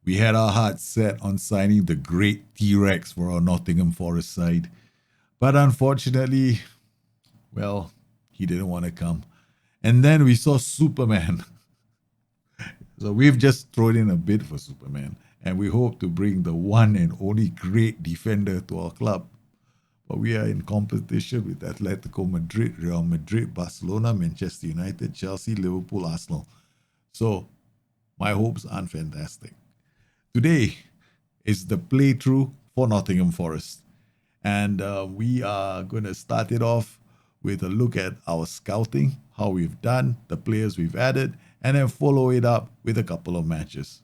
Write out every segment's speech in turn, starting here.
We had our hearts set on signing the great T-Rex for our Nottingham Forest side. But unfortunately, well, he didn't want to come. And then we saw Superman. So we've just thrown in a bid for Superman. And we hope to bring the one and only great defender to our club. But we are in competition with Atletico Madrid, Real Madrid, Barcelona, Manchester United, Chelsea, Liverpool, Arsenal. So my hopes aren't fantastic. Today is the playthrough for Nottingham Forest. And we are going to start it off with a look at our scouting, how we've done, the players we've added, and then follow it up with a couple of matches.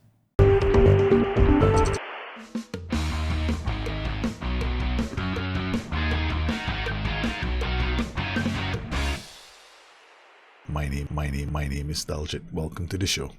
My name is Daljit. Welcome to the show.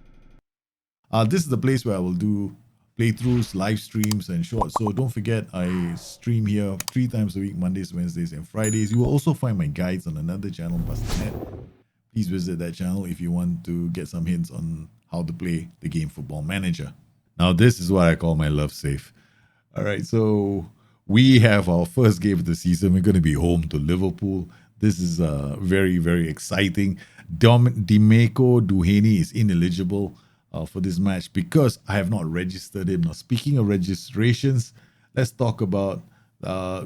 This is the place where I will do playthroughs, live streams, and shorts. So don't forget, I stream here 3 times a week, Mondays, Wednesdays, and Fridays. You will also find my guides on another channel, Busternet. Please visit that channel if you want to get some hints on how to play the game Football Manager. Now, this is what I call my love safe. All right, so we have our first game of the season. We're going to be home to Liverpool. This is very, very exciting. Dimeco Duhaney is ineligible for this match because I have not registered him. Now, speaking of registrations, let's talk about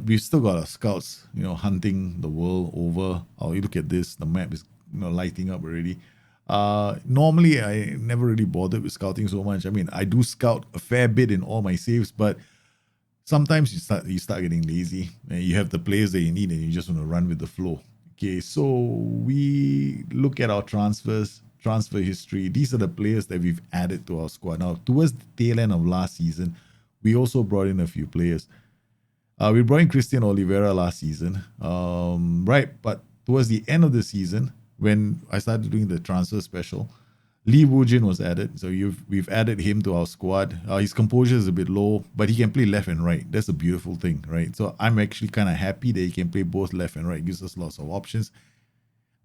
we've still got our scouts, hunting the world over. Oh, you look at this, the map is lighting up already. Normally, I never really bothered with scouting so much. I mean, I do scout a fair bit in all my saves, but sometimes you start getting lazy and you have the players that you need and you just want to run with the flow. Okay, so we look at our transfer history. These are the players that we've added to our squad. Now, towards the tail end of last season, we also brought in a few players. We brought in Christian Oliveira last season, right? But towards the end of the season, when I started doing the transfer special, Lee Woo-jin was added. So we've added him to our squad. His composure is a bit low, but he can play left and right. That's a beautiful thing, right? So I'm actually kind of happy that he can play both left and right. It gives us lots of options.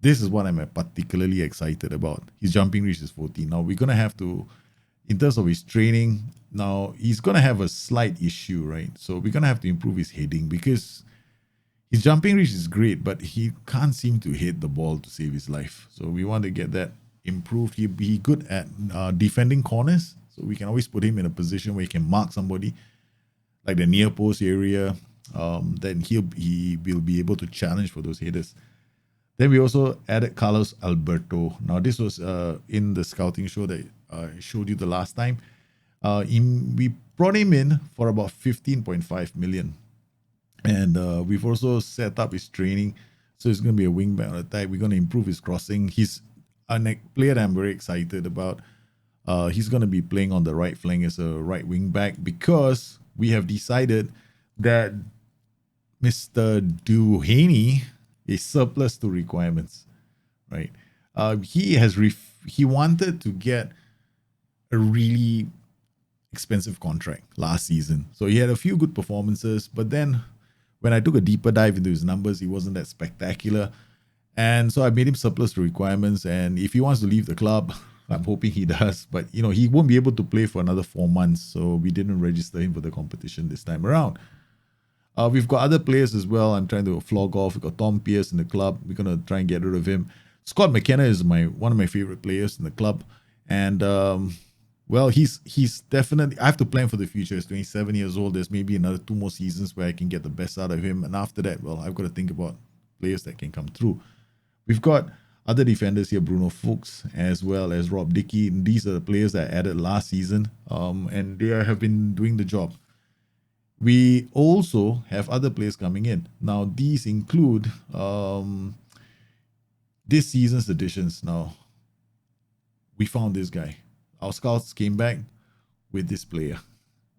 This is what I'm particularly excited about. His jumping reach is 14. Now, we're going to have to, in terms of his training, now he's going to have a slight issue, right? So we're going to have to improve his heading because his jumping reach is great, but he can't seem to hit the ball to save his life. So we want to get that improved. He'll be good at defending corners. So we can always put him in a position where he can mark somebody, like the near post area. Then he will be able to challenge for those headers. Then we also added Carlos Alberto. Now, this was in the scouting show that I showed you the last time. We brought him in for about 15.5 million. And we've also set up his training. So he's going to be a wingback on attack. We're going to improve his crossing. He's a player that I'm very excited about. He's going to be playing on the right flank as a right wingback because we have decided that Mr. Duhaney is surplus to requirements, right? He wanted to get a really expensive contract last season. So he had a few good performances, but then when I took a deeper dive into his numbers, he wasn't that spectacular. And so I made him surplus to requirements. And if he wants to leave the club, I'm hoping he does. But, he won't be able to play for another 4 months. So we didn't register him for the competition this time around. We've got other players as well. I'm trying to flog off. We've got Tom Pierce in the club. We're going to try and get rid of him. Scott McKenna is one of my favorite players in the club. And, he's definitely, I have to plan for the future. He's 27 years old. There's maybe another 2 more seasons where I can get the best out of him. And after that, I've got to think about players that can come through. We've got other defenders here, Bruno Fuchs, as well as Rob Dickey. And these are the players that I added last season. And they have been doing the job. We also have other players coming in. Now, these include this season's additions. Now, we found this guy. Our scouts came back with this player.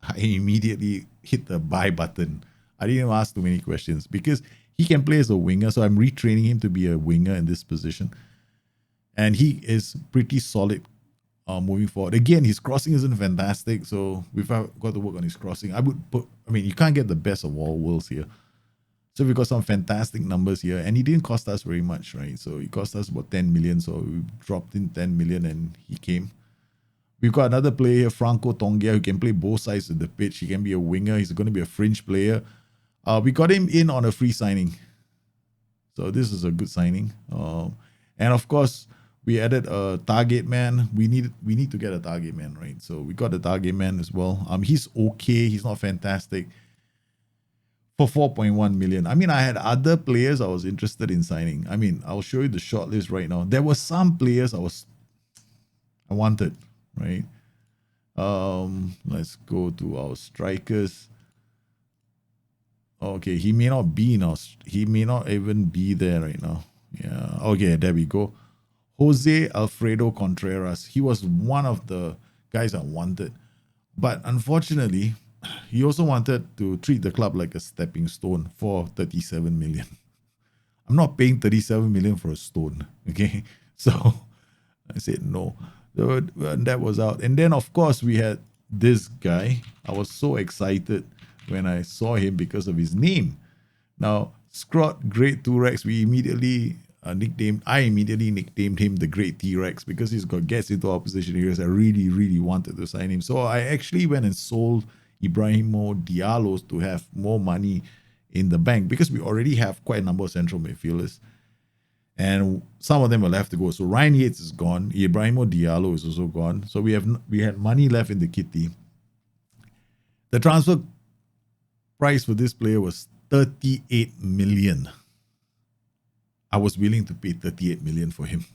I immediately hit the buy button. I didn't even ask too many questions because he can play as a winger. So I'm retraining him to be a winger in this position. And he is pretty solid moving forward. Again, his crossing isn't fantastic. So we've got to work on his crossing. You can't get the best of all worlds here. So we've got some fantastic numbers here. And he didn't cost us very much, right? So he cost us about 10 million. So we dropped in 10 million and he came. We've got another player, Franco Tongia, who can play both sides of the pitch. He can be a winger. He's going to be a fringe player. We got him in on a free signing. So this is a good signing. And of course, we added a target man. We need to get a target man, right? So we got a target man as well. He's okay. He's not fantastic. For 4.1 million. I mean, I had other players I was interested in signing. I mean, I'll show you the shortlist right now. There were some players I wanted, right? Let's go to our strikers. Okay, he may not be now. He may not even be there right now. Yeah. Okay, there we go. Jose Alfredo Contreras. He was one of the guys I wanted. But unfortunately, he also wanted to treat the club like a stepping stone for 37 million. I'm not paying 37 million for a stone. Okay. So I said no. So that was out. And then, of course, we had this guy. I was so excited when I saw him because of his name. Now, Scrot Great T-Rex, I immediately nicknamed him the Great T-Rex because he's got gets into opposition areas. I really, really wanted to sign him. So I actually went and sold Ibrahimo Diallo to have more money in the bank because we already have quite a number of central midfielders. And some of them will have to go. So Ryan Yates is gone. Ibrahimo Diallo is also gone. So we had money left in the kitty. The transfer price for this player was 38 million. I was willing to pay 38 million for him.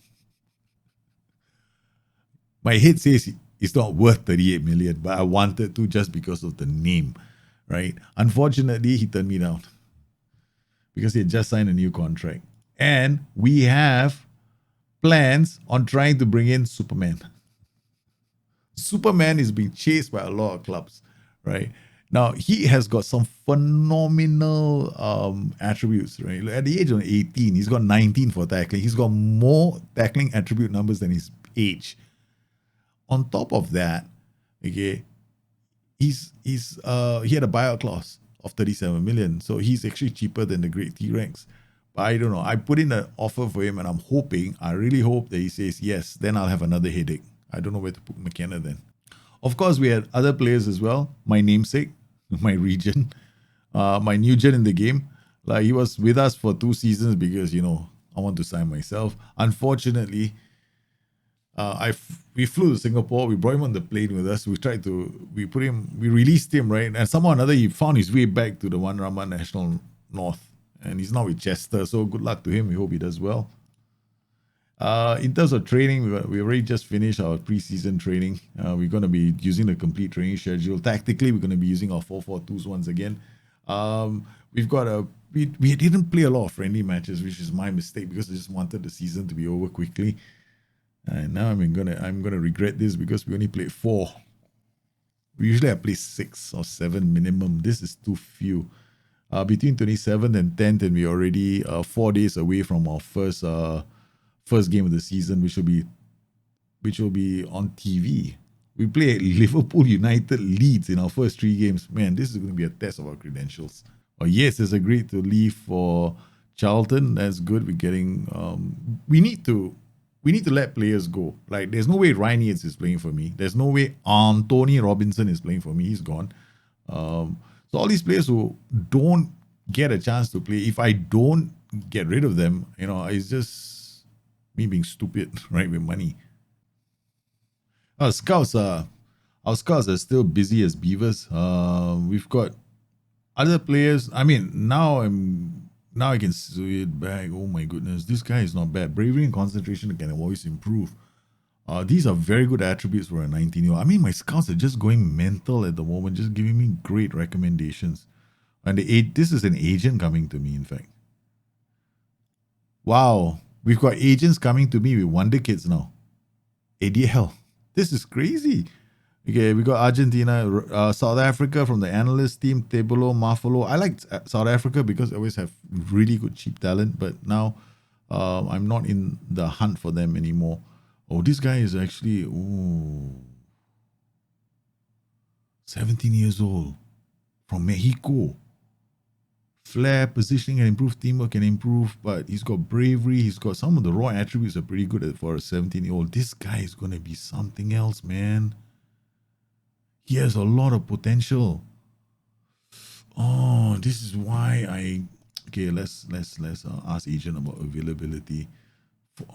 My head says it's not worth 38 million, but I wanted to just because of the name, right? Unfortunately, he turned me down because he had just signed a new contract. And we have plans on trying to bring in Superman. Superman is being chased by a lot of clubs, right? Now, he has got some phenomenal attributes, right? At the age of 18, he's got 19 for tackling. He's got more tackling attribute numbers than his age. On top of that, okay, he had a buyout clause of 37 million. So he's actually cheaper than the Great T-Rex. But I don't know. I put in an offer for him and I really hope that he says yes. Then I'll have another headache. I don't know where to put McKenna then. Of course, we had other players as well. My namesake, my region, my new gen in the game. Like, he was with us for 2 seasons because, I want to sign myself. Unfortunately, we flew to Singapore. We brought him on the plane with us. We released him, right? And somehow or another, he found his way back to the One Rama National North. And he's now with Chester. So good luck to him. We hope he does well. In terms of training, we already just finished our preseason training. We're going to be using the complete training schedule. Tactically, we're going to be using our 4-4-2s once again. We didn't play a lot of friendly matches, which is my mistake because I just wanted the season to be over quickly. And now I'm gonna regret this because we only played 4. Usually I play 6 or 7 minimum. This is too few. Between 27th and 10th, and we're already 4 days away from our first game of the season, which will be on TV. We play Liverpool United Leeds in our first 3 games. Man, this is going to be a test of our credentials. Yes, has agreed to leave for Charlton. That's good. We're getting. We need to let players go. Like, there's no way Ryan Yates is playing for me. There's no way Tony Robinson is playing for me. He's gone. So all these players who don't get a chance to play, if I don't get rid of them, it's just me being stupid, right, with money. Our scouts are still busy as beavers. We've got other players. I mean, now I can see it back. Oh my goodness, this guy is not bad. Bravery and concentration can always improve. These are very good attributes for a 19-year-old. I mean, my scouts are just going mental at the moment, just giving me great recommendations. And this is an agent coming to me, in fact. Wow, we've got agents coming to me with Wonder Kids now. ADL. This is crazy. Okay, we got Argentina, South Africa from the analyst team, Tebolo, Mafolo. I like South Africa because they always have really good cheap talent, but now I'm not in the hunt for them anymore. Oh, this guy is actually 17 years old from Mexico. Flair, positioning and improve, teamwork can improve, but he's got bravery. He's got some of the raw attributes are pretty good for a 17-year-old. This guy is going to be something else, man. He has a lot of potential. Oh, this is why okay, let's ask agent about availability.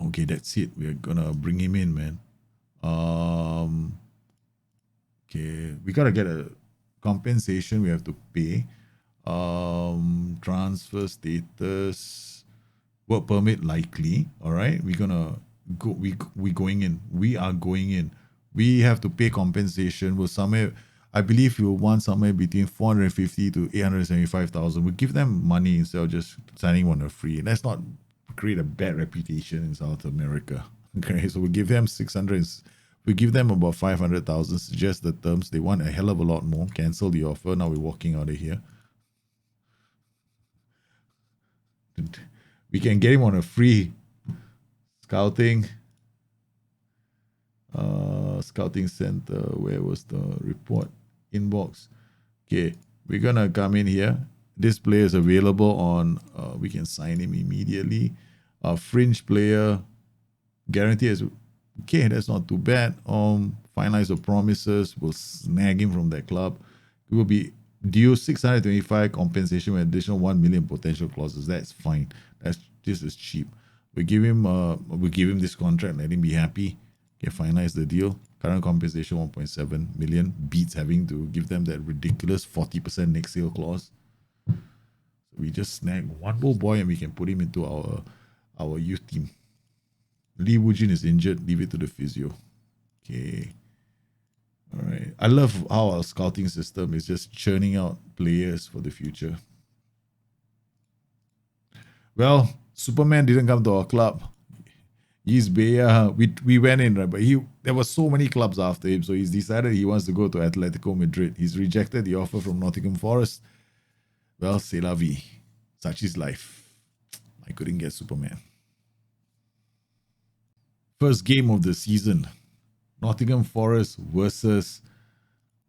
Okay, that's it. We're gonna bring him in, man. Okay, we gotta get a compensation we have to pay. Transfer status, work permit likely. All right, we're gonna go. We going in. We are going in. We have to pay compensation. We'll somewhere. I believe we'll want somewhere between 450 to 875,000. We'll give them money instead of just signing one a free. Let's not create a bad reputation in South America. Okay, so we give them 600. We give them about 500,000. Suggest the terms. They want a hell of a lot more. Cancel the offer. Now we're walking out of here. We can get him on a free scouting. Scouting center. Where was the report? Inbox. Okay, we're gonna come in here. This player is available on. We can sign him immediately. Fringe player. Guarantee is okay. That's not too bad. Finalize the promises. We'll snag him from that club. It will be due 625 compensation with additional 1 million potential clauses. That's fine. This is cheap. We give him this contract. Let him be happy. Okay, finalize the deal. Current compensation 1.7 million. Beats having to give them that ridiculous 40% next sale clause. So we just snag one more boy and we can put him into our youth team. Lee Woojin is injured. Leave it to the physio. Okay. All right. I love how our scouting system is just churning out players for the future. Well, Superman didn't come to our club. He's Bea. We went in, right? But there were so many clubs after him, so he's decided he wants to go to Atletico Madrid. He's rejected the offer from Nottingham Forest. Well, c'est la vie. Such is life. I couldn't get Superman. First game of the season. Nottingham Forest versus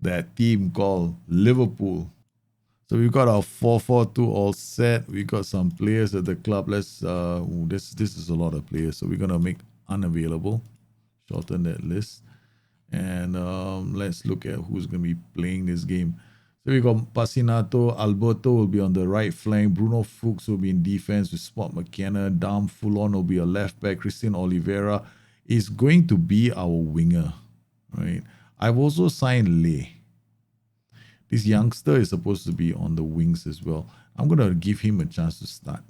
that team called Liverpool. So we've got our 4-4-2 all set. We got some players at the club. Let's this is a lot of players. So we're gonna make unavailable. Shorten that list. And let's look at who's gonna be playing this game. So we got Pasinato, Alberto will be on the right flank. Bruno Fuchs will be in defense with Spot McKenna. Dam Fulon will be a left back. Christian Oliveira is going to be our winger, right? I've also signed Lei. This youngster is supposed to be on the wings as well. I'm going to give him a chance to start,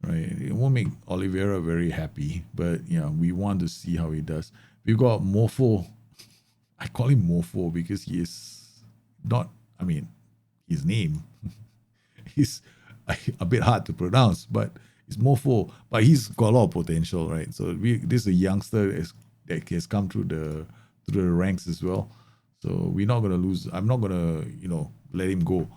right? It won't make Oliveira very happy, but yeah, we want to see how he does. We've got Mofo. I call him Mofo because he is not, his name is a bit hard to pronounce, but it's Mofo. But he's got a lot of potential, right? So this is a youngster that has come through the ranks as well. So we're not gonna lose. I'm not gonna, let him go.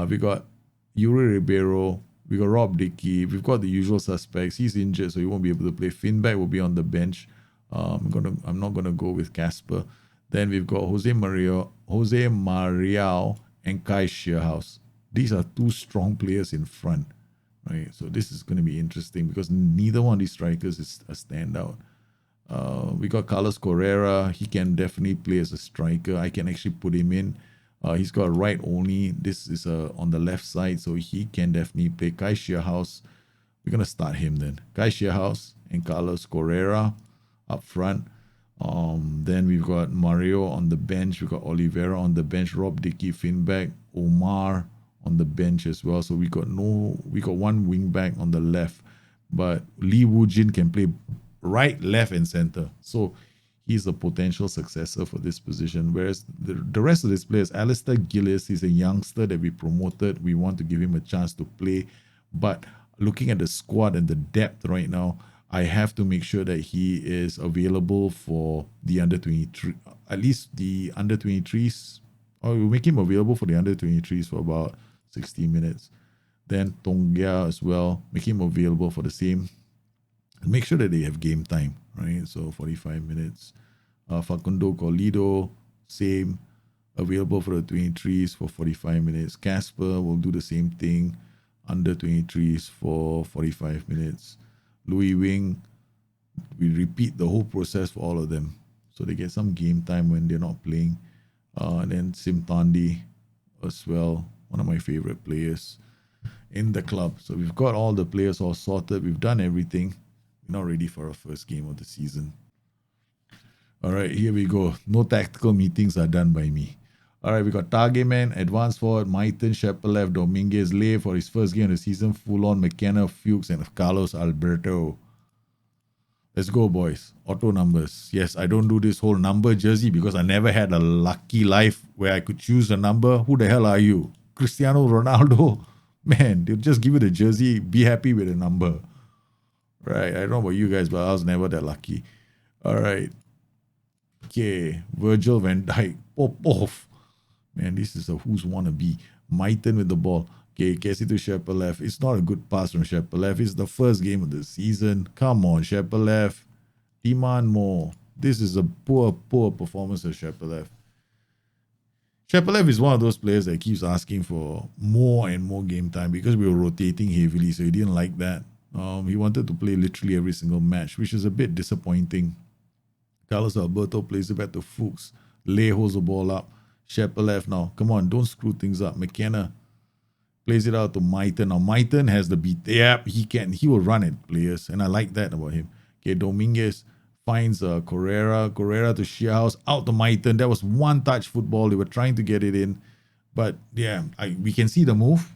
We got Yuri Ribeiro. We got Rob Dickey. We've got the usual suspects. He's injured, so he won't be able to play. Finback will be on the bench. I'm not gonna go with Casper. Then we've got Jose Marial, and Kai Shearhouse. These are two strong players in front, right? So this is going to be interesting because neither one of these strikers is a standout. We got Carlos Correa. He can definitely play as a striker. I can actually put him in. He's got right only. This is on the left side, so he can definitely play. Kai Shearhouse. We're going to start him then. Kai Shearhouse and Carlos Correa up front. Then we've got Mario on the bench. We've got Oliveira on the bench. Rob Dickey, Finback, Omar on the bench as well. So we got one wing back on the left, but Lee Woojin can play right, left, and center. So he's a potential successor for this position. Whereas the rest of these players, Alistair Gillis, he's a youngster that we promoted. We want to give him a chance to play. But looking at the squad and the depth right now, I have to make sure that he is available for the under 23, at least the under 23s. Or we'll make him available for the under 23s for about 60 minutes. Then Tongia as well, make him available for the same. Make sure that they have game time, right? So 45 minutes. Facundo Colido, same, available for the 23s for 45 minutes. Casper will do the same thing, under 23s for 45 minutes. Louis Wing, we repeat the whole process for all of them. So they get some game time when they're not playing. And then Sim Tandi as well, one of my favorite players in the club. So we've got all the players all sorted. We've done everything. We're not ready for our first game of the season. All right, here we go. No tactical meetings are done by me. All right, we got Targeman, advanced forward, Maiten, Shepelev, Dominguez, Lay for his first game of the season, full-on McKenna, Fuchs, and Carlos Alberto. Let's go, boys. Auto numbers. Yes, I don't do this whole number jersey because I never had a lucky life where I could choose a number. Who the hell are you? Cristiano Ronaldo? Man, they'll just give you the jersey. Be happy with the number. Right, I don't know about you guys, but I was never that lucky. All right. Okay, Virgil van Dijk. Popov. Man, this is a who's wannabe. Maiten with the ball. Okay, Casey to Shepelev. It's not a good pass from Shepelev. It's the first game of the season. Come on, Shepelev. Demand more. This is a poor performance of Shepelev. Shepelev is one of those players that keeps asking for more and more game time because we were rotating heavily, so he didn't like that. He wanted to play literally every single match, which is a bit disappointing. Carlos Alberto plays it back to Fuchs. Lay holds the ball up. Shepelev now. Come on, don't screw things up. McKenna plays it out to Maiten. Now, Maiten has the beat. Yeah, he can. He will run at players, and I like that about him. Okay, Dominguez finds Correa. Correa to Shearhouse. Out to Maiten. That was one-touch football. They were trying to get it in. But, yeah, we can see the move.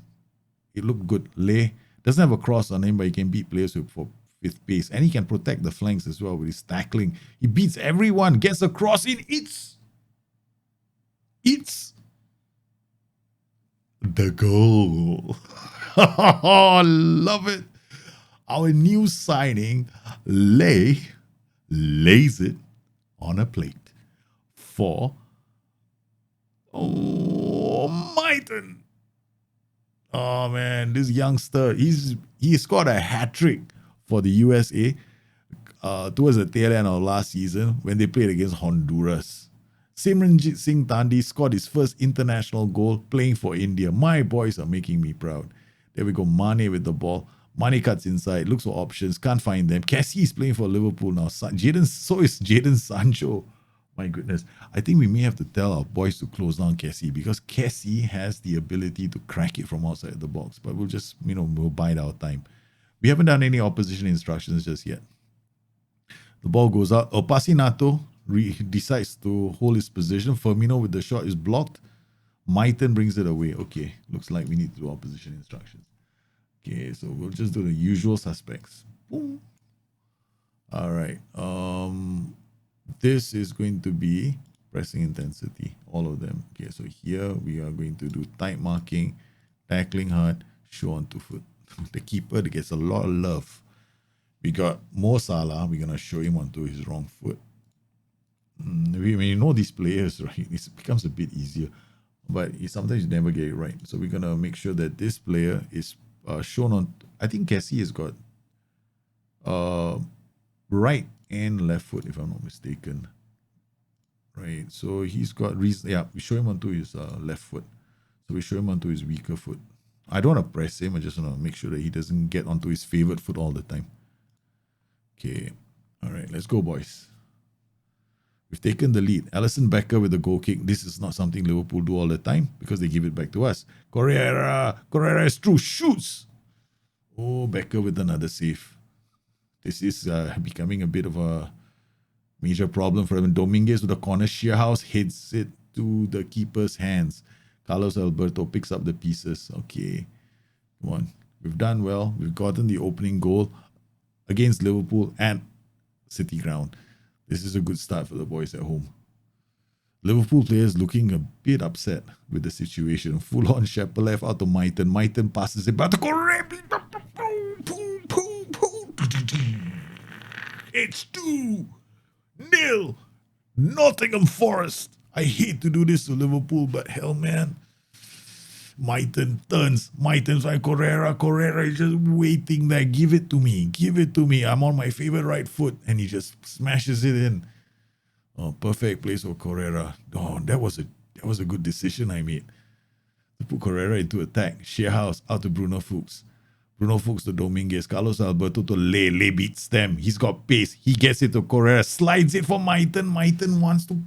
It looked good. Lay doesn't have a cross on him, but he can beat players with pace. And he can protect the flanks as well with his tackling. He beats everyone. Gets a cross in. It's the goal. Love it. Our new signing, lays it on a plate for Maiten. Oh man, this youngster, he scored a hat-trick for the USA towards the tail end of last season when they played against Honduras. Simranjit Singh Tandi scored his first international goal playing for India. My boys are making me proud. There we go, Mane with the ball. Mane cuts inside, looks for options, can't find them. Cassie is playing for Liverpool now. So is Jadon Sancho. My goodness. I think we may have to tell our boys to close down Cassie because Cassie has the ability to crack it from outside the box. But we'll just, we'll bide our time. We haven't done any opposition instructions just yet. The ball goes out. Opasinato decides to hold his position. Firmino with the shot is blocked. Maiten brings it away. Okay, looks like we need to do opposition instructions. Okay, so we'll just do the usual suspects. Boom. All right. This is going to be pressing intensity, all of them. Okay, so here we are going to do tight marking, tackling hard, show onto foot. The keeper that gets a lot of love. We got Mo Salah. We're going to show him onto his wrong foot. When you know these players, right, it becomes a bit easier. But sometimes you never get it right. So we're going to make sure that this player is shown on... I think Cassie has got right and left foot, if I'm not mistaken. Right, so he's got... we show him onto his left foot. So we show him onto his weaker foot. I don't want to press him. I just want to make sure that he doesn't get onto his favorite foot all the time. Okay. All right, let's go, boys. We've taken the lead. Alisson Becker with the goal kick. This is not something Liverpool do all the time because they give it back to us. Correa is through. Shoots. Oh, Becker with another save. This is becoming a bit of a major problem for him. Dominguez with the corner. Shearhouse hits it to the keeper's hands. Carlos Alberto picks up the pieces. Okay. Come on. We've done well. We've gotten the opening goal against Liverpool and City ground. This is a good start for the boys at home. Liverpool players looking a bit upset with the situation. Full on Shepelev out to Maiten. Maiten passes it back to Correa. It's 2-0. Nottingham Forest. I hate to do this to Liverpool, but hell, man. Maiten turns. Maiten's like Correa. Correa is just waiting there. Give it to me. Give it to me. I'm on my favorite right foot. And he just smashes it in. Oh, perfect place for Correa. Oh, that was a good decision I made. To put Correa into attack. Shearhouse out to Bruno Fuchs. Bruno Fuchs to Dominguez. Carlos Alberto to Lay. Lay beats them. He's got pace. He gets it to Correa. Slides it for Maiten. Maiten wants to...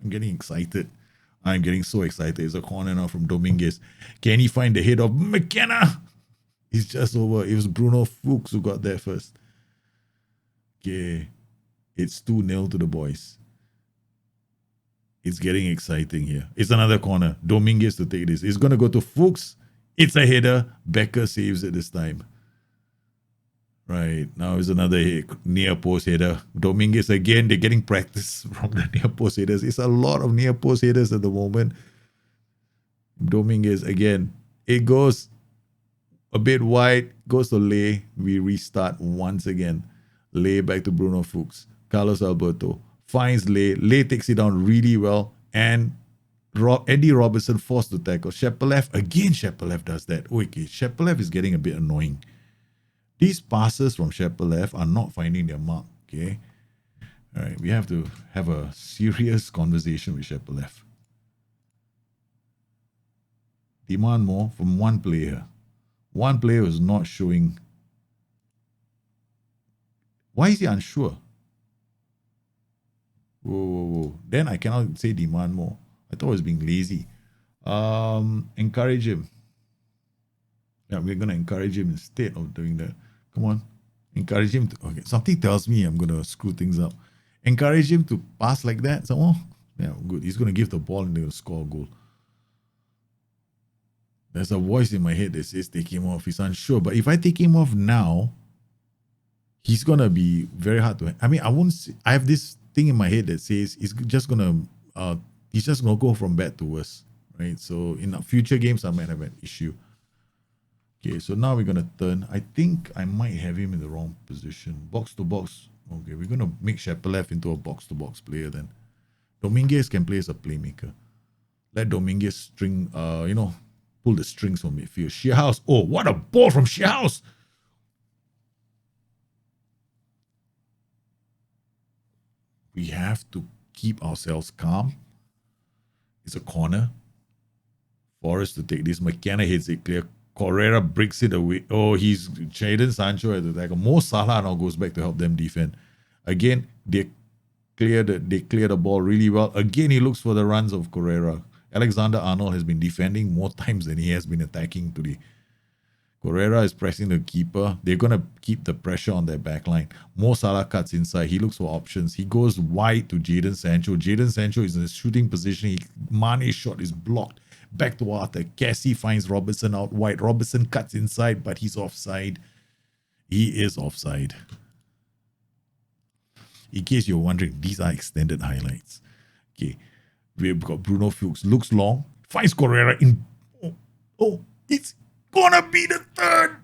I'm getting excited. I'm getting so excited. It's a corner now from Dominguez. Can he find the head of McKenna? He's just over. It was Bruno Fuchs who got there first. Okay. It's 2-0 to the boys. It's getting exciting here. It's another corner. Dominguez to take this. It's going to go to Fuchs. It's a header. Becker saves it this time. Right. Now is another near post header. Dominguez again. They're getting practice from the near post headers. It's a lot of near post headers at the moment. Dominguez again. It goes a bit wide. Goes to Lay. We restart once again. Lay back to Bruno Fuchs. Carlos Alberto finds Lay. Lay takes it down really well. And Eddie Robertson forced to tackle. Shepelev. Again, Shepelev does that. Okay, Shepelev is getting a bit annoying. These passes from Shepelev are not finding their mark. Okay. All right. We have to have a serious conversation with Shepelev. Demand more from one player. One player is not showing. Why is he unsure? Whoa. Then I cannot say demand more. I thought I was being lazy. Encourage him. Yeah, we're going to encourage him instead of doing that. Come on. Encourage him to... Okay, something tells me I'm going to screw things up. Encourage him to pass like that some more. Yeah, good. He's going to give the ball and they'll score a goal. There's a voice in my head that says take him off. He's unsure. But if I take him off now, he's going to be very hard to... I mean, I won't... I have this thing in my head that says he's just going to go from bad to worse. Right? So in future games, I might have an issue. Okay, so now we're going to turn. I think I might have him in the wrong position. Box to box. Okay, we're going to make Shepelev into a box-to-box player then. Dominguez can play as a playmaker. Let Dominguez string, pull the strings from midfield. Shearhouse. Oh, what a ball from Shearhouse. We have to keep ourselves calm. It's a corner. Forrest to take this. McKenna hits it clear. Correa breaks it away. Oh, he's Jadon Sancho at the tackle. Mo Salah now goes back to help them defend. Again, they clear the ball really well. Again, he looks for the runs of Correa. Alexander-Arnold has been defending more times than he has been attacking today. Correa is pressing the keeper. They're going to keep the pressure on their back line. Mo Salah cuts inside. He looks for options. He goes wide to Jadon Sancho. Jadon Sancho is in a shooting position. Mane's shot is blocked. Back to Arthur. Cassie finds Robertson out wide. Robertson cuts inside, but he's offside. He is offside. In case you're wondering, these are extended highlights. Okay. We've got Bruno Fuchs. Looks long. Finds Correa in. Oh, it's gonna be the third.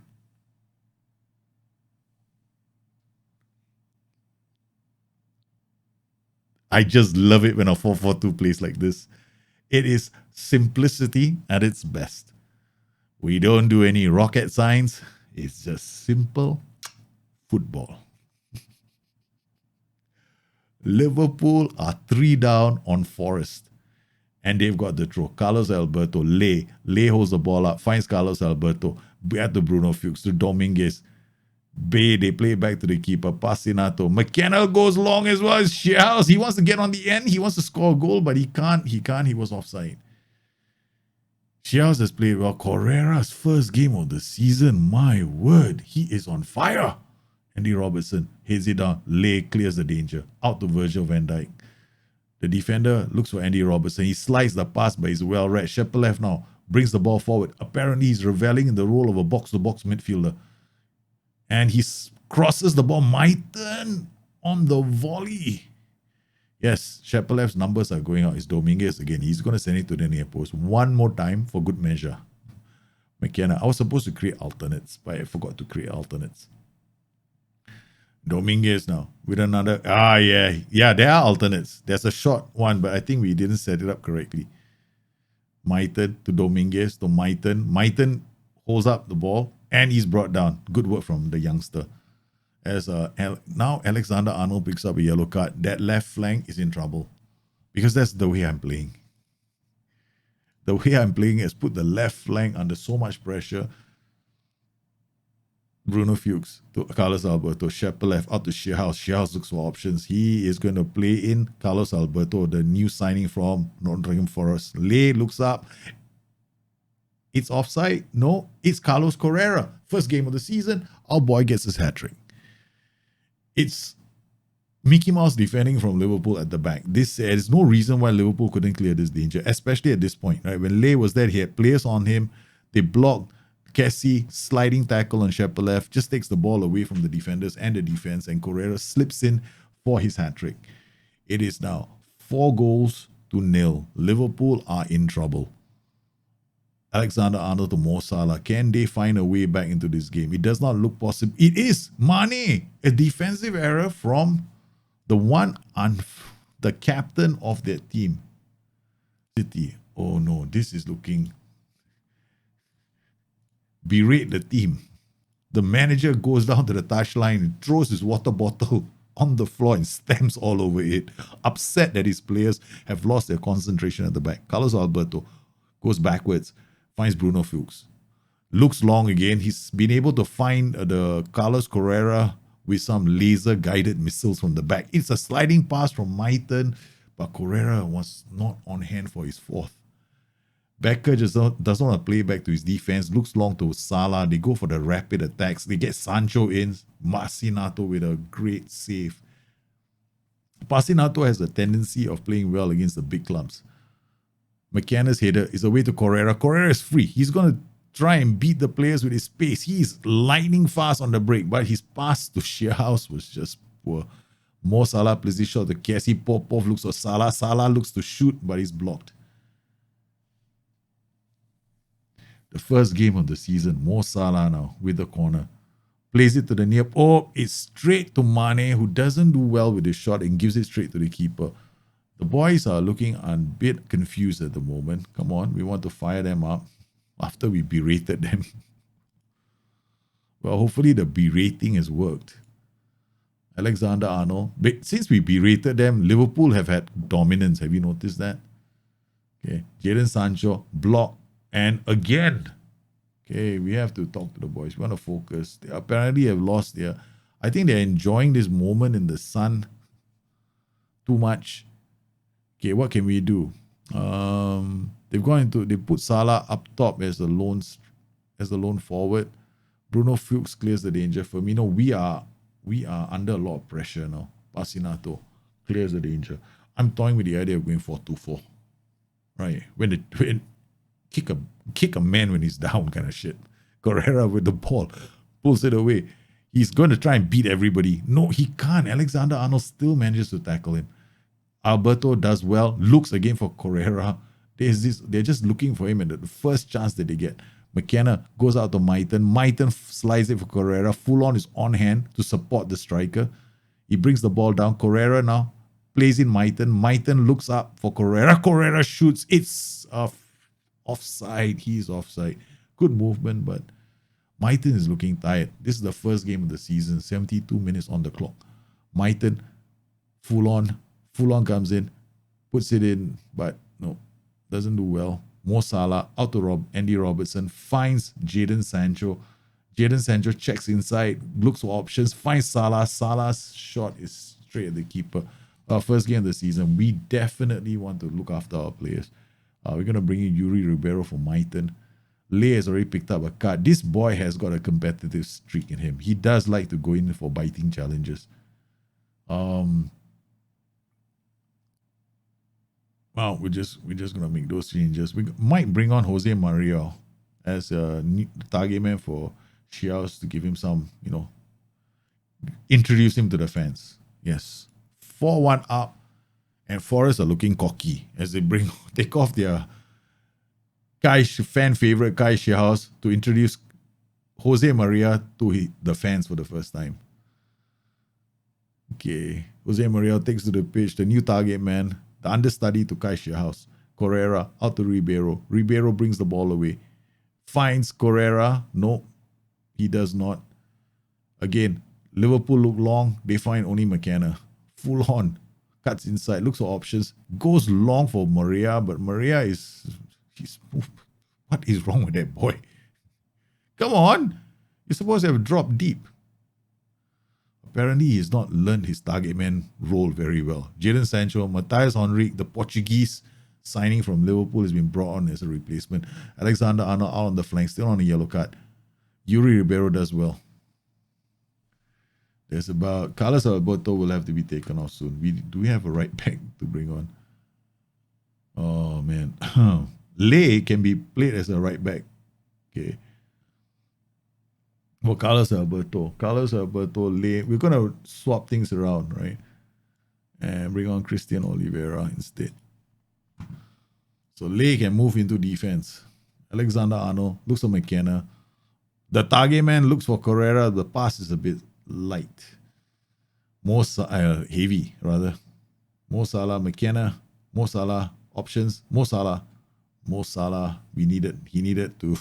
I just love it when a 4-4-2 plays like this. It is simplicity at its best. We don't do any rocket science. It's just simple football. Liverpool are 3 down on Forest. And they've got the throw. Carlos Alberto, Lay holds the ball up, finds Carlos Alberto, back to Bruno Fuchs, to Dominguez. Bay, they play back to the keeper, Passinato. McKenna goes long as well as Shearhouse. He wants to get on the end. He wants to score a goal, but he can't. He was offside. Shearhouse has played well. Correa's first game of the season. My word, he is on fire. Andy Robertson heads it down. Lay clears the danger. Out to Virgil van Dijk. The defender looks for Andy Robertson. He slides the pass, but he's well read. Shepelev now brings the ball forward. Apparently, he's reveling in the role of a box-to-box midfielder. And he crosses the ball. Maiten on the volley. Yes, Shepelev's numbers are going out. It's Dominguez again. He's going to send it to the near post. One more time for good measure. McKenna. I was supposed to create alternates, but I forgot to create alternates. Dominguez now with another. Yeah, there are alternates. There's a short one, but I think we didn't set it up correctly. Maiten to Dominguez to Maiten. Maiten holds up the ball and he's brought down. Good work from the youngster. As now Alexander-Arnold picks up a yellow card. That left flank is in trouble because that's the way I'm playing. The way I'm playing has put the left flank under so much pressure. Bruno Fuchs to Carlos Alberto. Shepard out to Shearhouse. Shearhouse looks for options. He is going to play in Carlos Alberto, the new signing from Nottingham Forest. Lay looks up. It's offside. No, it's Carlos Correa. First game of the season. Our boy gets his hat-trick. It's Mickey Mouse defending from Liverpool at the back. There's no reason why Liverpool couldn't clear this danger, especially at this point. Right? When Lay was there, he had players on him. They blocked. Kessie, sliding tackle on Shepard just takes the ball away from the defenders and the defense, and Correa slips in for his hat-trick. It is now 4-0. Liverpool are in trouble. Alexander-Arnold to Mo Salah. Can they find a way back into this game? It does not look possible. It is Mane, a defensive error from the captain of their team. City. Oh no, this is looking... Berate the team. The manager goes down to the touchline and throws his water bottle on the floor and stamps all over it, upset that his players have lost their concentration at the back. Carlos Alberto goes backwards, finds Bruno Fuchs. Looks long again. He's been able to find the Carlos Correa with some laser-guided missiles from the back. It's a sliding pass from Maiten, but Correa was not on hand for his fourth. Becker just doesn't want to play back to his defense. Looks long to Salah. They go for the rapid attacks. They get Sancho in. Marcinato with a great save. Marcinato has a tendency of playing well against the big clubs. McKenna's header is away to Correa. Correa is free. He's going to try and beat the players with his pace. He's lightning fast on the break, but his pass to Shearhouse was just poor. Mo Salah plays his shot to Kessie. Popov looks for Salah. Salah looks to shoot, but he's blocked. The first game of the season, Mo Salah now with the corner. Plays it to the near. Oh, it's straight to Mane, who doesn't do well with his shot and gives it straight to the keeper. The boys are looking a bit confused at the moment. Come on, we want to fire them up after we berated them. Well, hopefully the berating has worked. Alexander-Arnold. But since we berated them, Liverpool have had dominance. Have you noticed that? Okay, Jadon Sancho, block. And again, okay, we have to talk to the boys. We want to focus. They apparently have lost their... I think they're enjoying this moment in the sun too much. Okay, what can we do? They put Salah up top as the lone forward. Bruno Fuchs clears the danger. Firmino, we are under a lot of pressure now. Marcinato clears the danger. I'm toying with the idea of going 4-2-4. Right. When kick a man when he's down kind of shit. Correa with the ball pulls it away. He's going to try and beat everybody. No, he can't. Alexander-Arnold still manages to tackle him. Alberto does well. Looks again for Correa. They're just looking for him at the first chance that they get. McKenna goes out to Maiten. Maiten slides it for Correa. Full on is on hand to support the striker. He brings the ball down. Correa now plays in Maiten. Maiten looks up for Correa. Correa shoots. It's offside. He's offside. Good movement, but Maiten is looking tired. This is the first game of the season. 72 minutes on the clock. Maiten, full on comes in, puts it in, but no, doesn't do well. Mo Salah out to Andy Robertson, finds Jadon Sancho. Jadon Sancho checks inside, looks for options, finds Salah. Salah's shot is straight at the keeper. First game of the season. We definitely want to look after our players. We're going to bring in Yuri Ribeiro for Maiten. Lay has already picked up a card. This boy has got a competitive streak in him. He does like to go in for biting challenges. Well, we're just gonna make those changes. We might bring on Jose Maria as a new target man for Shearhouse to give him some, introduce him to the fans. Yes, 4-1 up, and Forest are looking cocky as they take off their fan favorite Kai Shearhouse to introduce Jose Maria to the fans for the first time. Okay, Jose Maria takes to the pitch, the new target man. The understudy to Kai Shearhouse. Correa out to Ribeiro. Ribeiro brings the ball away. Finds Correa. No, he does not. Again, Liverpool look long. They find only McKenna. Full on. Cuts inside. Looks for options. Goes long for Maria. But Maria what is wrong with that boy? Come on. You're supposed to have dropped deep. Apparently, he's not learned his target man role very well. Jadon Sancho, Matthias Henrique, the Portuguese signing from Liverpool, has been brought on as a replacement. Alexander-Arnold out on the flank, still on a yellow card. Yuri Ribeiro does well. There's about Carlos Alberto will have to be taken off soon. Do we have a right back to bring on? Oh man, Lay can be played as a right back. Okay. Well, Carlos Alberto, Lay. We're gonna swap things around, right? And bring on Christian Oliveira instead. So Lay can move into defense. Alexander-Arnold looks for McKenna. The target man looks for Correa. The pass is a bit light. More heavy, rather. Mo Salah, McKenna. Mo Salah, options. Mo Salah. He needed to.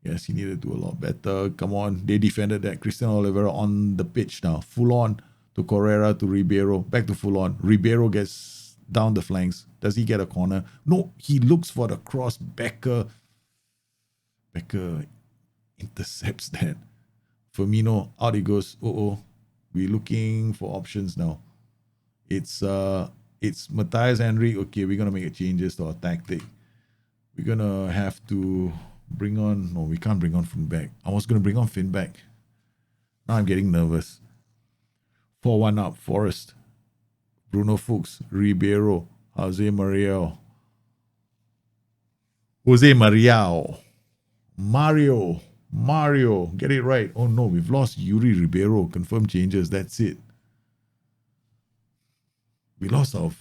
Yes, he needed to do a lot better. Come on. They defended that. Christian Oliveira on the pitch now. Full on to Correa, to Ribeiro. Back to full on. Ribeiro gets down the flanks. Does he get a corner? No, he looks for the cross. Becker intercepts that. Firmino, out he goes. We're looking for options now. It's Matthias Henrique. Okay, we're gonna make changes to our tactic. We're gonna have to bring on. No, we can't bring on Finn back. I was gonna bring on Finn back. Now I'm getting nervous. 4-1 up. Forest, Bruno Fuchs, Ribeiro, Jose Mariao, Mario, get it right. Oh no, we've lost Yuri Ribeiro. Confirm changes. That's it. We lost our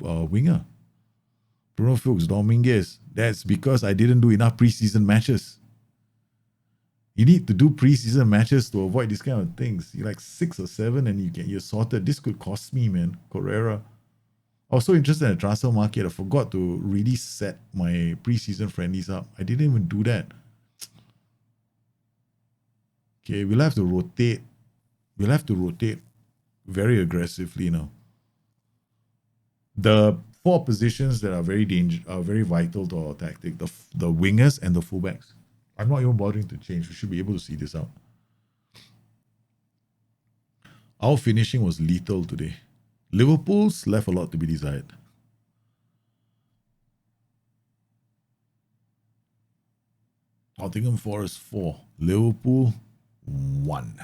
winger, Bruno Fuchs, Dominguez. That's because I didn't do enough preseason matches. You need to do preseason matches to avoid these kind of things. You're like 6 or 7 and you're sorted. This could cost me, man. Correa. I was so interested in the transfer market, I forgot to really set my preseason friendlies up. I didn't even do that. Okay, we'll have to rotate. We'll have to rotate very aggressively now. The 4 positions that are very vital to our tactic: the wingers and the fullbacks. I'm not even bothering to change. We should be able to see this out. Our finishing was lethal today. Liverpool's left a lot to be desired. Nottingham Forest 4, Liverpool 1.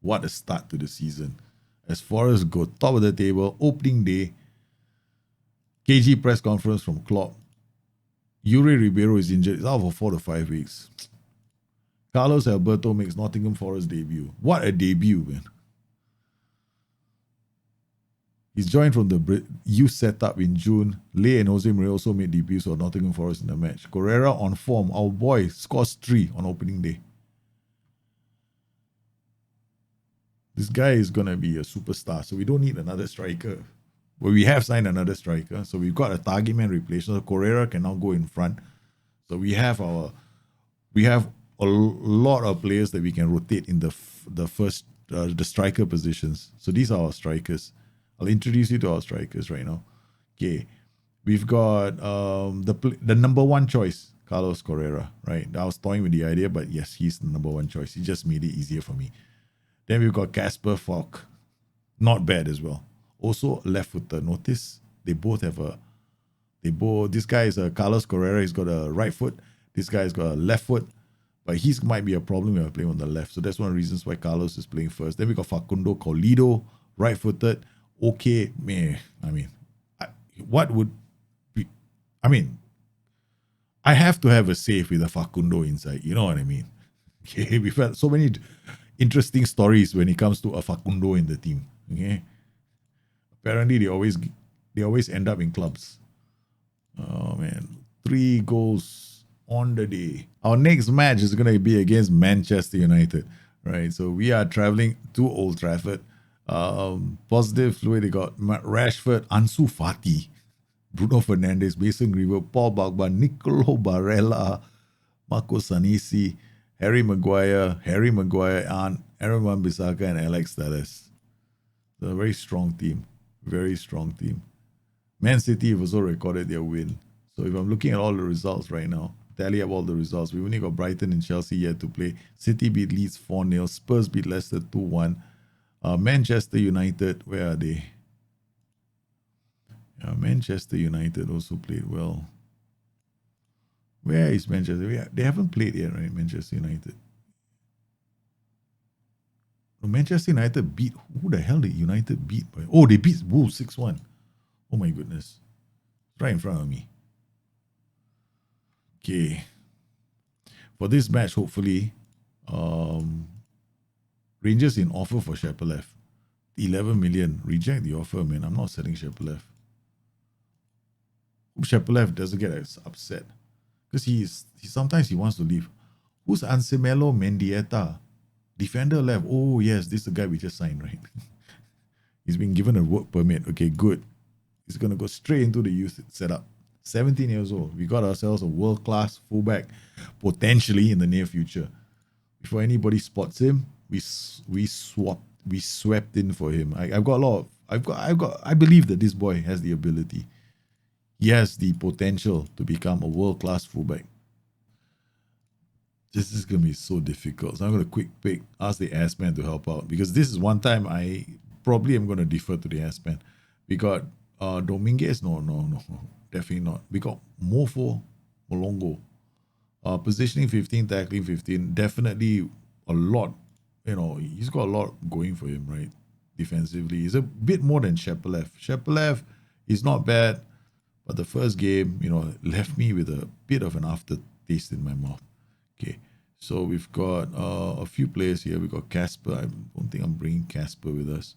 What a start to the season. As Forest go top of the table, opening day, KG press conference from Klopp. Yuri Ribeiro is injured. He's out for 4 to 5 weeks. Carlos Alberto makes Nottingham Forest debut. What a debut, man. He's joined from the youth setup in June. Lay and Jose Mourinho also made debuts for Nottingham Forest in the match. Correa on form. Our boy scores 3 on opening day. This guy is going to be a superstar, so we don't need another striker. But we have signed another striker, so we've got a target man replacement. So Correa can now go in front. So we have a lot of players that we can rotate in the striker positions. So these are our strikers. I'll introduce you to our strikers right now. Okay, we've got the number 1 choice, Carlos Correa. Right, I was toying with the idea, but yes, he's the number 1 choice. He just made it easier for me. Then we've got Casper Falk, not bad as well. Also left-footer. Notice they both have this guy is a Carlos Correa. He's got a right foot. This guy's got a left foot, but he might be a problem when we're playing on the left. So that's one of the reasons why Carlos is playing first. Then we got Facundo Colido, right-footed. Okay, man. I mean, I have to have a save with a Facundo inside. You know what I mean? Okay, we've had so many interesting stories when it comes to a Facundo in the team. Okay, apparently they always end up in clubs. Oh man, 3 goals on the day. Our next match is going to be against Manchester United, right? So we are traveling to Old Trafford. Positive fluid, they got Rashford, Ansu Fati, Bruno Fernandes, Mason Greenwood, Paul Pogba, Nicolo Barella, Marco Sanisi, Harry Maguire, and Aaron Wan-Bissaka and Alex Telles. So a very strong team. Very strong team. Man City have also recorded their win. So if I'm looking at all the results right now, tally up all the results. We've only got Brighton and Chelsea yet to play. City beat Leeds 4-0. Spurs beat Leicester 2-1. Manchester United, where are they? Manchester United also played well. Where is Manchester? They haven't played yet, right? Manchester United. Manchester United beat... Who the hell did United beat? Oh, they beat Wolves 6-1. Oh my goodness. Right in front of me. Okay. For this match, hopefully, Rangers in offer for Shepelev. 11 million. Reject the offer, man. I'm not selling Shepelev. Hope Shepelev doesn't get upset. Because sometimes he wants to leave. Who's Anselmo Mendieta? Defender left. Oh, yes, this is the guy we just signed, right? He's been given a work permit. Okay, good. He's going to go straight into the youth setup. 17 years old. We got ourselves a world-class fullback, potentially in the near future. Before anybody spots him, we swept in for him. I believe that this boy has the ability. He has the potential to become a world-class fullback. This is going to be so difficult. So I'm going to quick pick, ask the ass-man to help out. Because this is one time I probably am going to defer to the ass-man. We got Dominguez. No. Definitely not. We got Mofo Molongo. Positioning 15, tackling 15. Definitely a lot. He's got a lot going for him, right? Defensively. He's a bit more than Shepelev. Shepelev is not bad. But the first game, left me with a bit of an aftertaste in my mouth. Okay, so we've got a few players here. We've got Casper. I don't think I'm bringing Casper with us.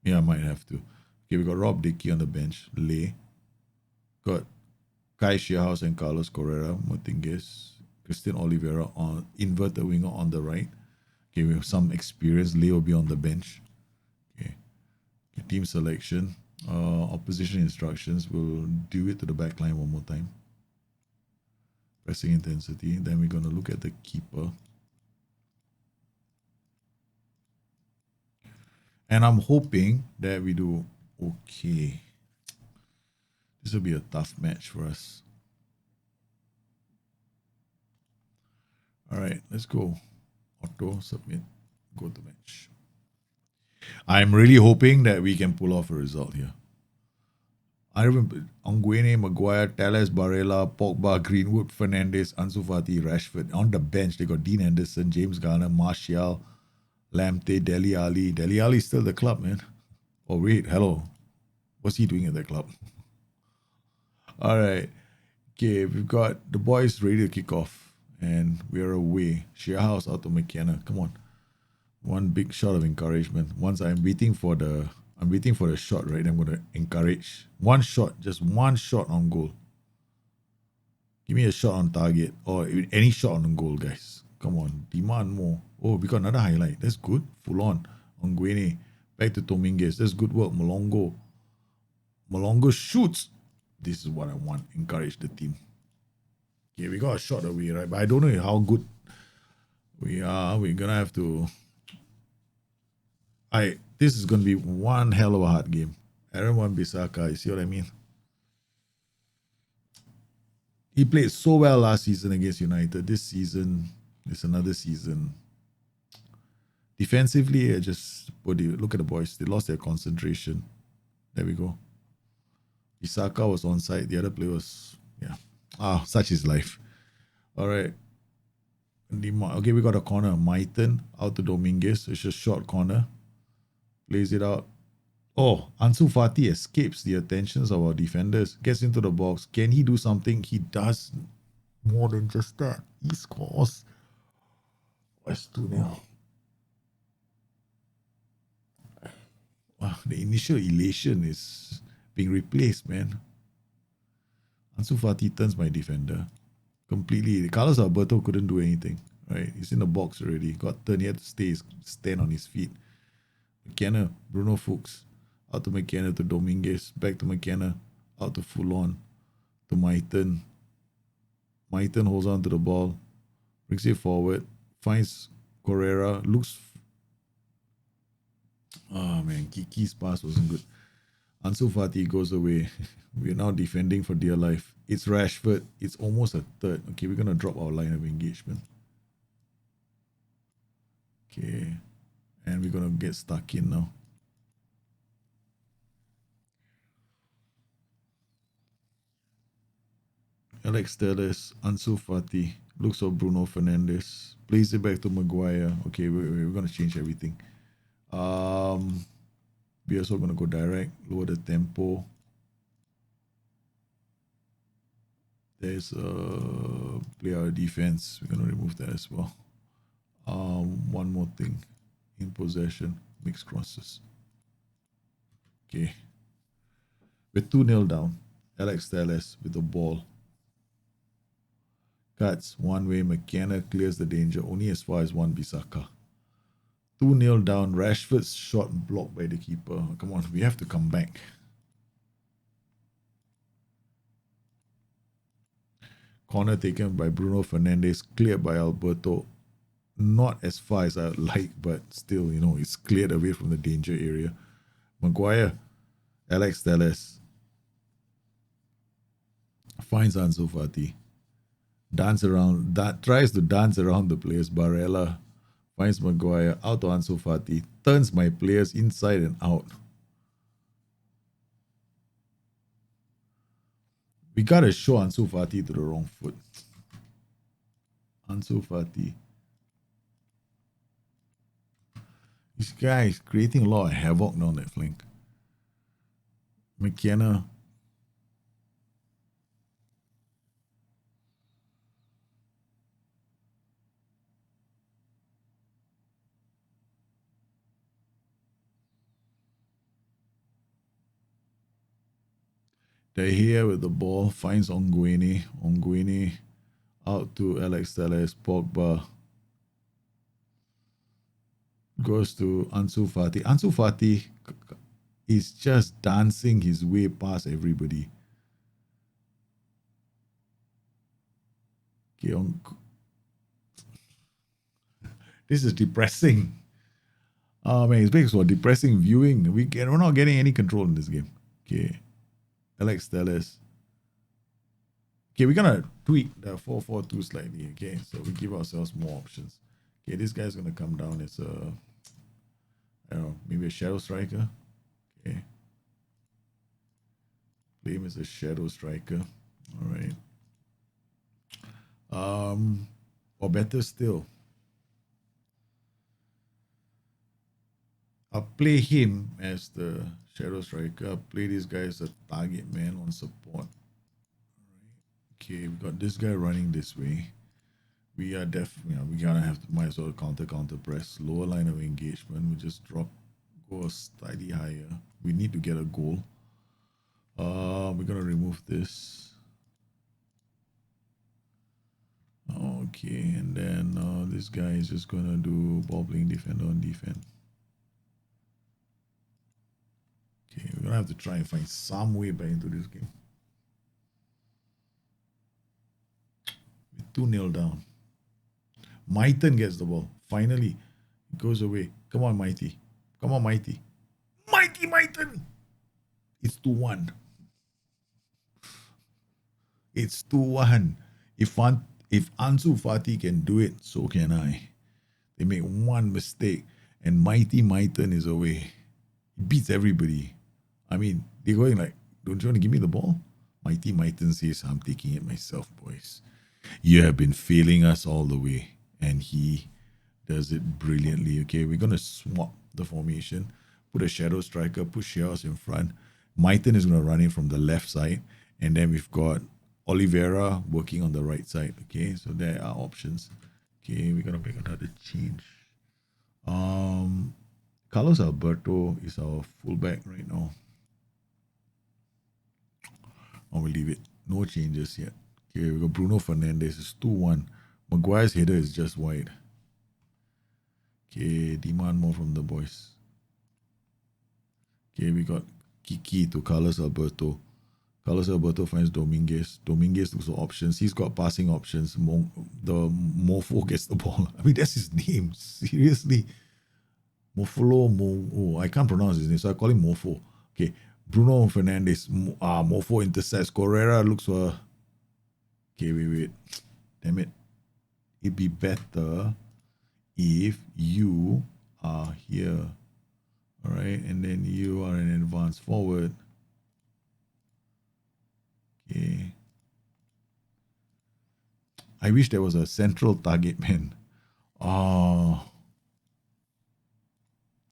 Yeah, I might have to. Okay, we got Rob Dickey on the bench. Lay. Got Kai Shearhouse and Carlos Correa. Martinez. Christian Oliveira on inverted winger on the right. Okay, we have some experience. Lay will be on the bench. Okay, team selection. Opposition instructions. We'll do it to the back line one more time. Pressing intensity. Then we're going to look at the keeper. And I'm hoping that we do okay. This will be a tough match for us. All right, let's go. Auto, submit, go to match. I'm really hoping that we can pull off a result here. I remember Anguene, Maguire, Telles, Barella, Pogba, Greenwood, Fernandes, Ansu Fati, Rashford. On the bench, they got Dean Henderson, James Garner, Martial, Lamptey, Dele Alli. Dele Alli is still the club, man. Oh, wait, hello. What's he doing at that club? All right. Okay, we've got the boys ready to kick off. And we're away. Shearhouse out to McKenna. Come on. One big shot of encouragement. Once I'm waiting for the shot, right? I'm going to encourage. One shot, just one shot on goal. Give me a shot on target or any shot on goal, guys. Come on, demand more. Oh, we got another highlight. That's good. Full on. Anguene. Back to Dominguez. That's good work. Molongo shoots. This is what I want. Encourage the team. Okay, we got a shot away, right? But I don't know how good we are. We're going to have to... This is going to be one hell of a hard game. Aaron Wan-Bissaka, you see what I mean? He played so well last season against United. This season is another season. Defensively, look at the boys. They lost their concentration. There we go. Bissaka was onside. The other player was, such is life. All right. Okay, we got a corner. Maiten out to Dominguez. It's a short corner. Plays it out. Oh, Ansu Fati escapes the attentions of our defenders. Gets into the box. Can he do something? He does more than just that. He scores. It's 2-0. Wow, the initial elation is being replaced, man. Ansu Fati turns my defender. Completely. Carlos Alberto couldn't do anything. Right? He's in the box already. Got turned. He had to stand on his feet. McKenna, Bruno Fuchs, out to McKenna to Dominguez, back to McKenna, out to Fulon, to Maiten. Maiten holds on to the ball, brings it forward, finds Correa, looks... Oh man, Kiki's pass wasn't good. Ansu Fati goes away. We're now defending for dear life. It's Rashford. It's almost a third. Okay, we're going to drop our line of engagement. Okay. And we're going to get stuck in now. Alex Telles, Ansu Fati, looks for Bruno Fernandes, plays it back to Maguire. Okay, we're going to change everything. We're also going to go direct, lower the tempo. There's player defense. We're going to remove that as well. One more thing. In possession, mixed crosses. Okay. We're 2-0 down. Alex Telles with the ball. Cuts one way. McKenna clears the danger only as far as Wan-Bissaka. 2-0 down. Rashford's shot blocked by the keeper. Come on, we have to come back. Corner taken by Bruno Fernandes, cleared by Alberto. Not as far as I would like, but still, it's cleared away from the danger area. Maguire, Alex Telles finds Ansu Fati. Tries to dance around the players. Barella finds Maguire, out to Ansu Fati, turns my players inside and out. We gotta show Ansu Fati to the wrong foot. Ansu Fati. This guy is creating a lot of havoc now on that flank. McKenna. They're here with the ball, finds Onguene. Onguene out to Alex Telles. Pogba goes to Ansu Fati. Ansu Fati is just dancing his way past everybody. Okay, this is depressing. Oh man, it makes for depressing viewing. We're not getting any control in this game. Okay. Alex Telles. Okay, we're gonna tweak the 4-4-2 slightly. Okay, so we give ourselves more options. Okay, this guy's gonna come down as a, I don't know, maybe a shadow striker. Okay, play him as a shadow striker. All right. Or better still, I'll play him as the shadow striker. I'll play this guy as a target man on support. Okay, we got this guy running this way. We are definitely, we gotta might as well counter press. Lower line of engagement. We just go slightly higher. We need to get a goal. We're gonna remove this. Okay, and then this guy is just gonna do ball playing defender on defense. Okay, we're gonna have to try and find some way back into this game. We're 2-0 down. Maiten gets the ball. Finally, it goes away. Come on, Mighty. Come on, Mighty. Mighty Maiten! It's 2-1. It's 2-1. If Ansu Fati can do it, so can I. They make one mistake, and Mighty Maiten is away. He beats everybody. I mean, they're going like, don't you want to give me the ball? Mighty Maiten says, I'm taking it myself, boys. You have been failing us all the way. And he does it brilliantly. Okay, we're going to swap the formation. Put a shadow striker, put Shears in front. Maiten is going to run in from the left side. And then we've got Oliveira working on the right side. Okay, so there are options. Okay, we're going to make another change. Carlos Alberto is our fullback right now. I will leave it. No changes yet. Okay, we got Bruno Fernandes. It's 2-1. Maguire's header is just wide. Okay, demand more from the boys. Okay, we got Kiki to Carlos Alberto. Carlos Alberto finds Dominguez. Dominguez looks for options. He's got passing options. The Mofo gets the ball. I mean, that's his name. Seriously. I can't pronounce his name, so I call him Mofo. Okay, Bruno Fernandes. Mofo intercepts. Correa looks for... Okay, wait. Damn it. It'd be better if you are here. All right, and then you are an advance forward. Okay. I wish there was a central target man. Oh.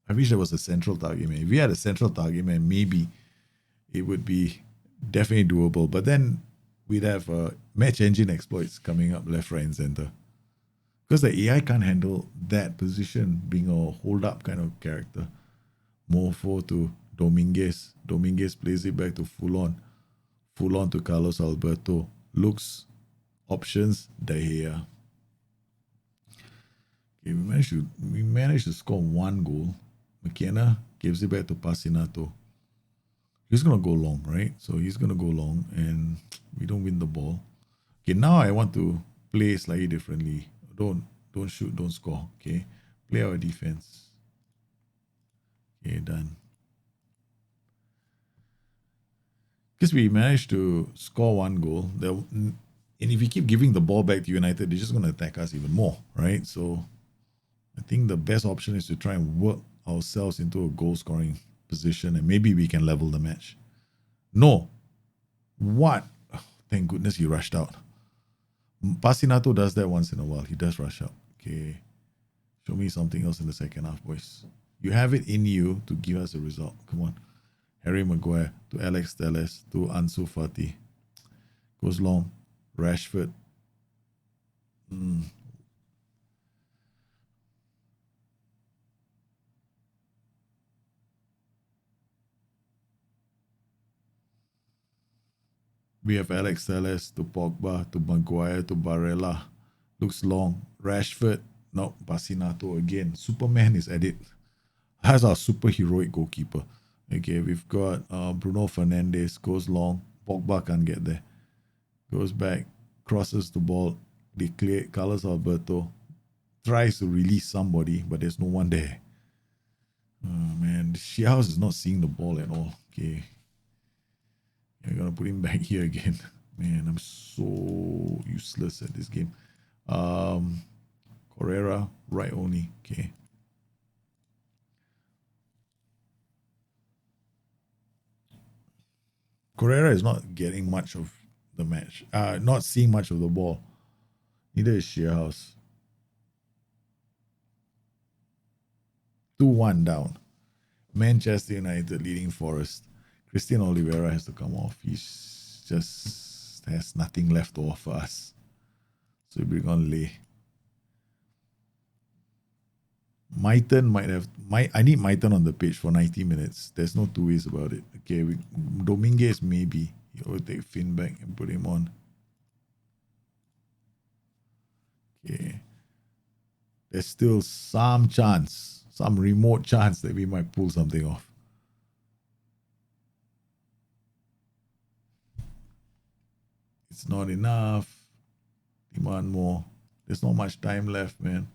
I wish there was a central target man. If we had a central target man, maybe it would be definitely doable. But then we'd have match engine exploits coming up left, right, and center. Because the AI can't handle that position, being a hold-up kind of character. Mofo to Dominguez. Dominguez plays it back to Full on to Carlos Alberto. Looks, options, De Gea. Okay, we managed to score one goal. McKenna gives it back to Pasinato. He's going to go long, right? So he's going to go long and we don't win the ball. Okay, now I want to play slightly differently. Don't shoot, don't score. Okay, play our defense. Okay, done. Because we managed to score one goal, and if we keep giving the ball back to United, they're just going to attack us even more, right? So I think the best option is to try and work ourselves into a goal-scoring position, and maybe we can level the match. No. What? Oh, thank goodness he rushed out. Pasinato does that once in a while. He does rush out. Okay. Show me something else in the second half, boys. You have it in you to give us a result. Come on. Harry Maguire to Alex Telles to Ansu Fati. Goes long. Rashford. We have Alex Telles to Pogba to Maguire to Barella. Looks long. Rashford. No, Pasinato again. Superman is at it. That's our superheroic goalkeeper. Okay, we've got Bruno Fernandes. Goes long. Pogba can't get there. Goes back. Crosses the ball. They clear it. Carlos Alberto tries to release somebody, but there's no one there. Oh, man. Sheahouse is not seeing the ball at all. Okay. I'm going to put him back here again. Man, I'm so useless at this game. Correa, right only. Okay. Correa is not getting much of the match. Not seeing much of the ball. Neither is Shearhouse. 2-1 down. Manchester United leading Forest. Christian Oliveira has to come off. He just has nothing left to offer us. So we bring on Lay. Maiton might have... I need Maiton on the pitch for 90 minutes. There's no two ways about it. Okay, Dominguez maybe. He'll take Finn back and put him on. Okay. There's still some chance, some remote chance that we might pull something off. It's not enough. Demand more. There's not much time left, man.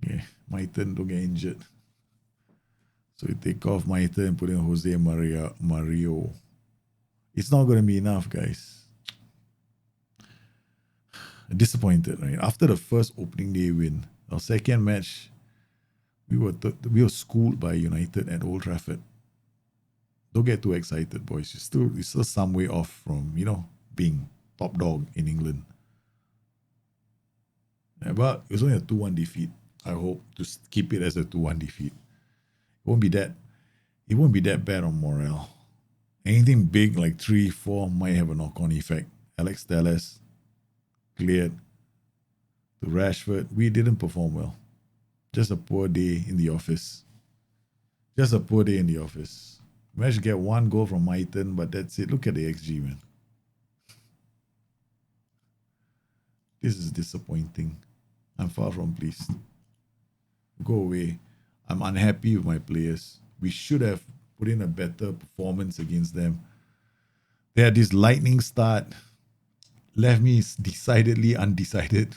Yeah, Maiton don't get injured. So we take off Maiton and put in Jose Mario. It's not going to be enough, guys. Disappointed, right? After the first opening day win, our second match, we were schooled by United at Old Trafford. Don't get too excited, boys. You're still some way off from, being top dog in England. Yeah, but it was only a 2-1 defeat. I hope to keep it as a 2-1 defeat. It won't be that bad on morale. Anything big like 3-4 might have a knock-on effect. Alex Telles cleared to Rashford. We didn't perform well. Just a poor day in the office. Managed to get one goal from Maiton, but that's it. Look at the XG, man. This is disappointing. I'm far from pleased. Go away. I'm unhappy with my players. We should have put in a better performance against them. They had this lightning start. Left me decidedly undecided.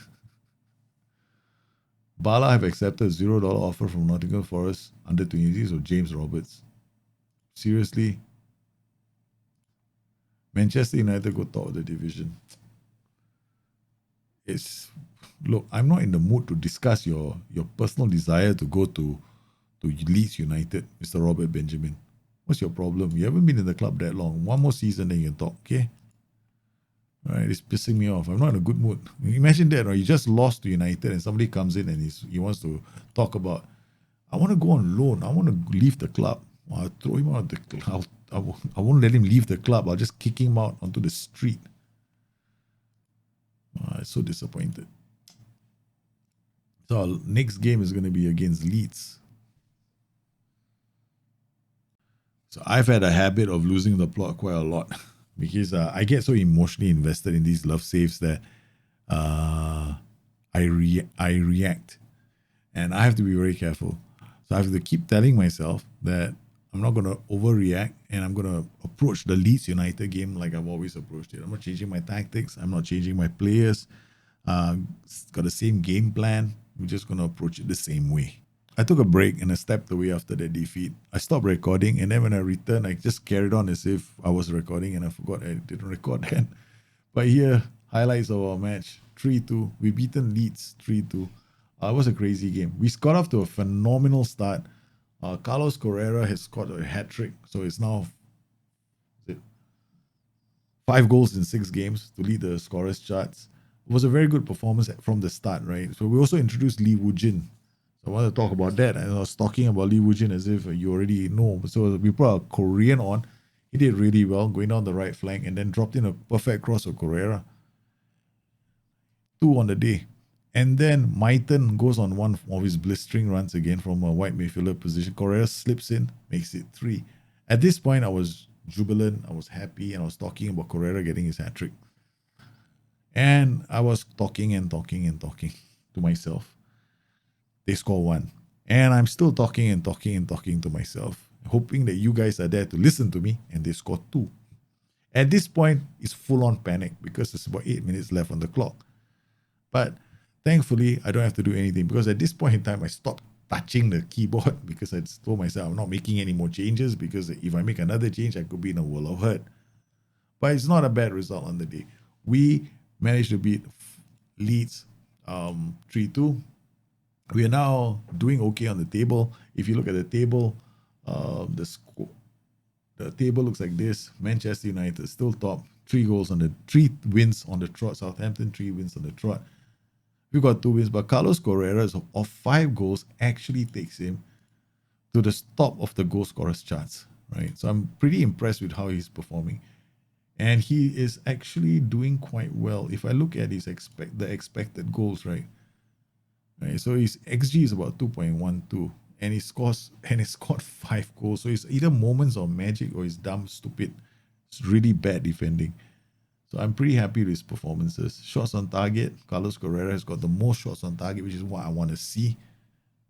Bala have accepted a $0 offer from Nottingham Forest under 23s of James Roberts. Seriously, Manchester United go top of the division. It's look, I'm not in the mood to discuss your personal desire to go to Leeds United, Mr. Robert Benjamin. What's your problem? You haven't been in the club that long. One more season, then you can talk, okay? All right, it's pissing me off. I'm not in a good mood. Imagine that, right? You just lost to United and somebody comes in and he wants to talk about, I want to go on loan. I want to leave the club. I'll throw him out of the club. I won't let him leave the club. I'll just kick him out onto the street. I'm so disappointed. So our next game is going to be against Leeds. So I've had a habit of losing the plot quite a lot because I get so emotionally invested in these love saves that I react, and I have to be very careful. So I have to keep telling myself that I'm not going to overreact, and I'm going to approach the Leeds United game like I've always approached it. I'm not changing my tactics. I'm not changing my players. Got the same game plan. We're just going to approach it the same way. I took a break and I stepped away after that defeat. I stopped recording, and then when I returned, I just carried on as if I was recording, and I forgot I didn't record then. But here, highlights of our match. 3-2. We beaten Leeds 3-2. It was a crazy game. We got off to a phenomenal start. Carlos Correa has scored a hat-trick, so it's now 5 goals in 6 games to lead the scorers charts. It was a very good performance from the start, right? So we also introduced Lee Woo-jin. I want to talk about that. And I was talking about Lee Woo-jin as if you already know. So we put a Korean on. He did really well, going down the right flank and then dropped in a perfect cross of Correa. 2 on the day. And then Maiten goes on one of his blistering runs again from a wide midfielder position. Correa slips in, makes it 3. At this point, I was jubilant, I was happy, and I was talking about Correa getting his hat-trick. And I was talking to myself. They score 1. And I'm still talking to myself, hoping that you guys are there to listen to me, and they score 2. At this point, it's full-on panic because there's about 8 minutes left on the clock. But thankfully, I don't have to do anything because at this point in time, I stopped touching the keyboard because I told myself I'm not making any more changes because if I make another change, I could be in a world of hurt. But it's not a bad result on the day. We managed to beat Leeds 3-2. We are now doing okay on the table. If you look at the table, the table looks like this. Manchester United still top, 3 wins on the trot. Southampton 3 wins on the trot. We've got 2 wins, but Carlos Correa of 5 goals actually takes him to the top of the goal scorers charts, right? So I'm pretty impressed with how he's performing, and he is actually doing quite well. If I look at his expected goals, right? So his XG is about 2.12, and he scored 5 goals. So it's either moments of magic or it's dumb, stupid. It's really bad defending. So I'm pretty happy with his performances. Shots on target, Carlos Correa has got the most shots on target, which is what I want to see,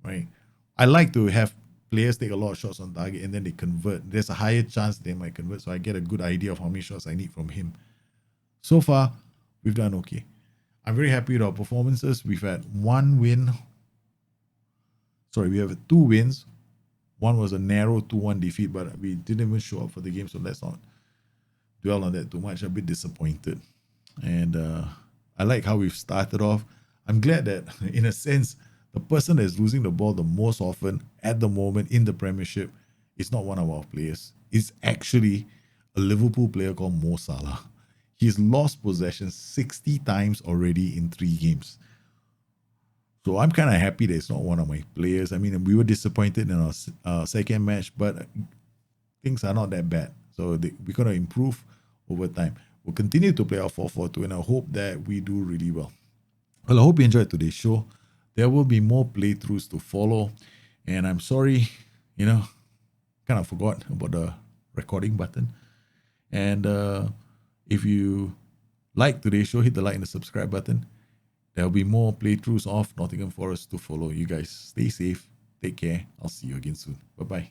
right? I like to have players take a lot of shots on target and then they convert. There's a higher chance they might convert, so I get a good idea of how many shots I need from him. So far, we've done okay. I'm very happy with our performances. We've had 1 win. Sorry, we have 2 wins. One was a narrow 2-1 defeat, but we didn't even show up for the game, so let's not dwell on that too much. I'm a bit disappointed. And I like how we've started off. I'm glad that, in a sense, the person that's losing the ball the most often at the moment in the Premiership is not one of our players. It's actually a Liverpool player called Mo Salah. He's lost possession 60 times already in 3 games. So I'm kind of happy that it's not one of my players. I mean, we were disappointed in our second match, but things are not that bad. So we're going to improve over time. We'll continue to play our 4-4-2, and I hope that we do really well. Well, I hope you enjoyed today's show. There will be more playthroughs to follow. And I'm sorry, kind of forgot about the recording button. And if you like today's show, hit the like and the subscribe button. There'll be more playthroughs of Nottingham Forest to follow. You guys stay safe. Take care. I'll see you again soon. Bye-bye.